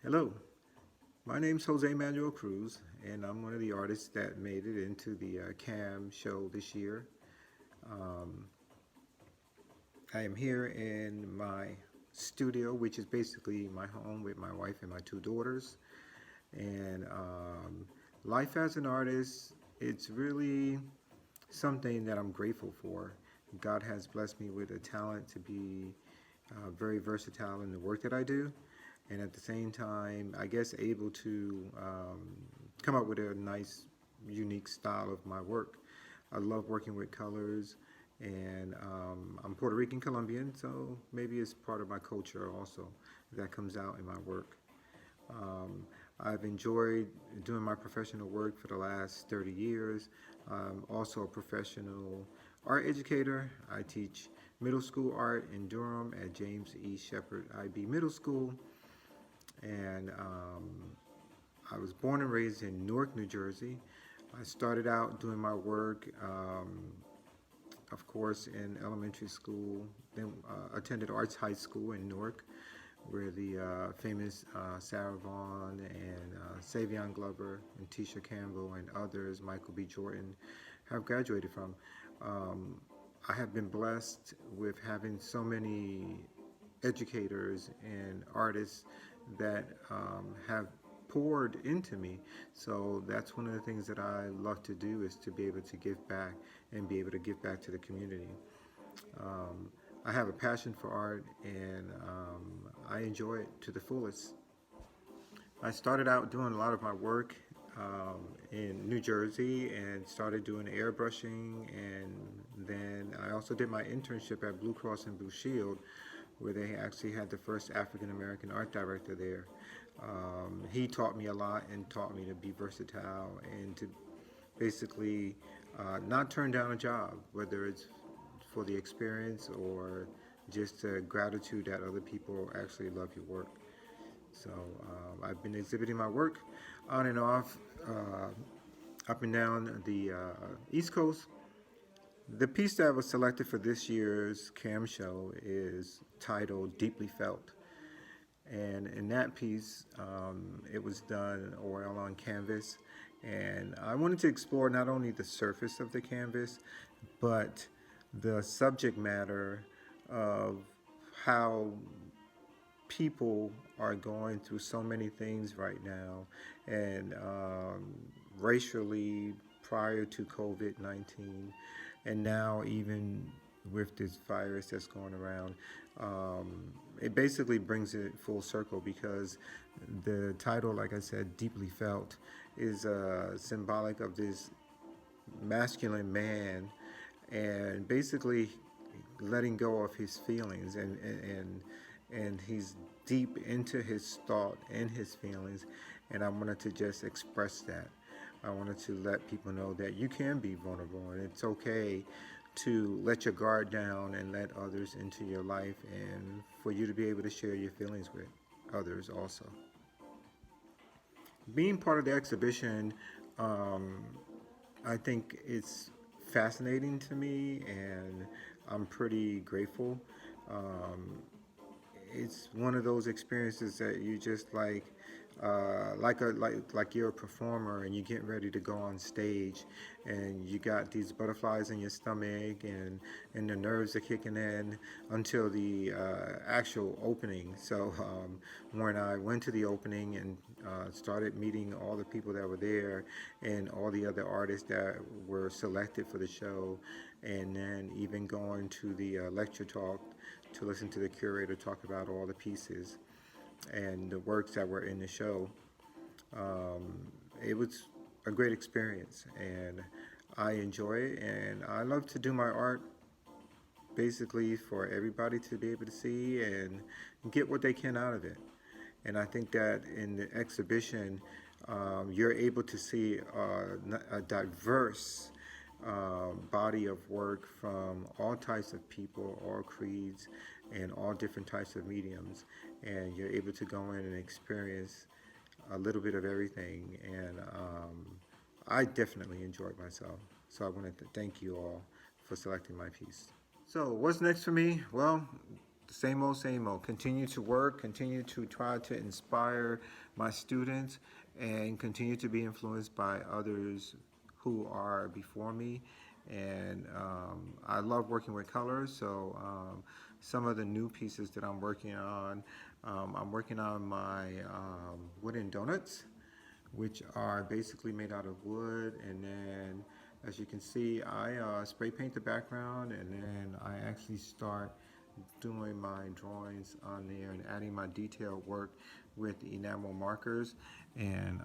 Hello, my name's José Manuel Cruz, and I'm one of the artists that made it into the CAM show this year. Um, I am here in my studio, which is basically my home with my wife and my two daughters. And life as an artist, it's really something that I'm grateful for. God has blessed me with a talent to be very versatile in the work that I do, and at the same time, I guess able to come up with a nice, unique style of my work. I love working with colors, and I'm Puerto Rican Colombian, so maybe it's part of my culture also that comes out in my work. Um, I've enjoyed doing my professional work for the last 30 years. I'm also a professional art educator. I teach middle school art in Durham at James E. Shepherd IB Middle School. And I was born and raised in Newark, New Jersey. I started out doing my work, of course, in elementary school, then attended Arts High School in Newark, where the famous Sarah Vaughan and Savion Glover and Tisha Campbell and others, Michael B. Jordan, have graduated from. Um, I have been blessed with having so many educators and artists that have poured into me. So that's one of the things that I love to do is to be able to give back and be able to give back to the community. Um, I have a passion for art and I enjoy it to the fullest. I started out doing a lot of my work in New Jersey and started doing airbrushing, and then I also did my internship at Blue Cross and Blue Shield, where they actually had the first African American art director there. He taught me a lot and taught me to be versatile and to basically not turn down a job, whether it's for the experience or just the gratitude that other people actually love your work. So I've been exhibiting my work on and off, up and down the East Coast. The piece that was selected for this year's CAM show is titled Deeply Felt. And in that piece, it was done oil on canvas. And I wanted to explore not only the surface of the canvas, but the subject matter of how people are going through so many things right now, and racially prior to COVID 19, and now even with this virus that's going around. It basically brings it full circle because the title, like I said, Deeply Felt, is symbolic of this masculine man and basically letting go of his feelings and he's deep into his thought and his feelings, and I wanted to just express that. I wanted to let people know that you can be vulnerable and it's okay to let your guard down and let others into your life and for you to be able to share your feelings with others also. Being part of the exhibition, um, I think it's fascinating to me, and I'm pretty grateful. Um, it's one of those experiences that you just like you're a performer and you're getting ready to go on stage, and you got these butterflies in your stomach, and the nerves are kicking in until the actual opening. So when I went to the opening and started meeting all the people that were there and all the other artists that were selected for the show, and then even going to the lecture talk to listen to the curator talk about all the pieces and the works that were in the show. Um, it was a great experience, and I enjoy it. And I love to do my art basically for everybody to be able to see and get what they can out of it. And I think that in the exhibition, you're able to see a diverse body of work from all types of people, all creeds, and all different types of mediums. And you're able to go in and experience a little bit of everything. And I definitely enjoyed myself. So I wanted to thank you all for selecting my piece. So, what's next for me? Well, same old, same old. Continue to work, continue to try to inspire my students, and continue to be influenced by others who are before me. And I love working with colors, so some of the new pieces that I'm working on my wooden donuts, which are basically made out of wood, and then as you can see, I spray paint the background, and then I actually start doing my drawings on there and adding my detailed work with enamel markers. And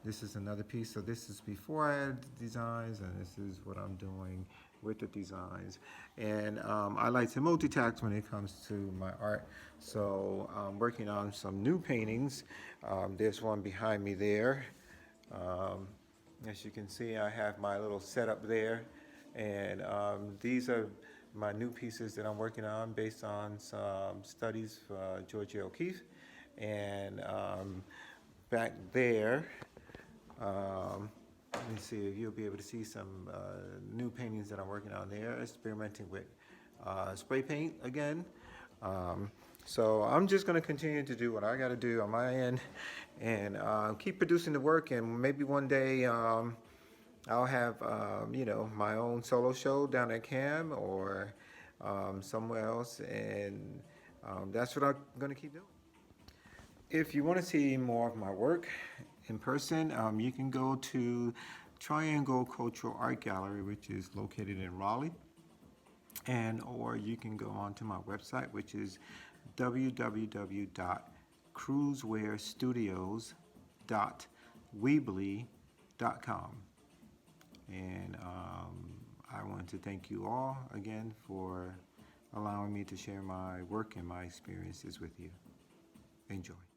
this is another piece. So this is before I add the designs, and this is what I'm doing with the designs. And I like to multitask when it comes to my art. So I'm working on some new paintings. There's one behind me there. As you can see, I have my little setup there. And these are my new pieces that I'm working on based on some studies for Georgia O'Keeffe. And back there, let me see if you'll be able to see some new paintings that I'm working on there, experimenting with spray paint again. So I'm just going to continue to do what I got to do on my end, and keep producing the work, and maybe one day I'll have, my own solo show down at CAM or somewhere else, and that's what I'm going to keep doing. If you want to see more of my work in person, you can go to Triangle Cultural Art Gallery, which is located in Raleigh, or you can go onto my website, which is www.cruzwearstudios.weebly.com. And I want to thank you all again for allowing me to share my work and my experiences with you. Enjoy.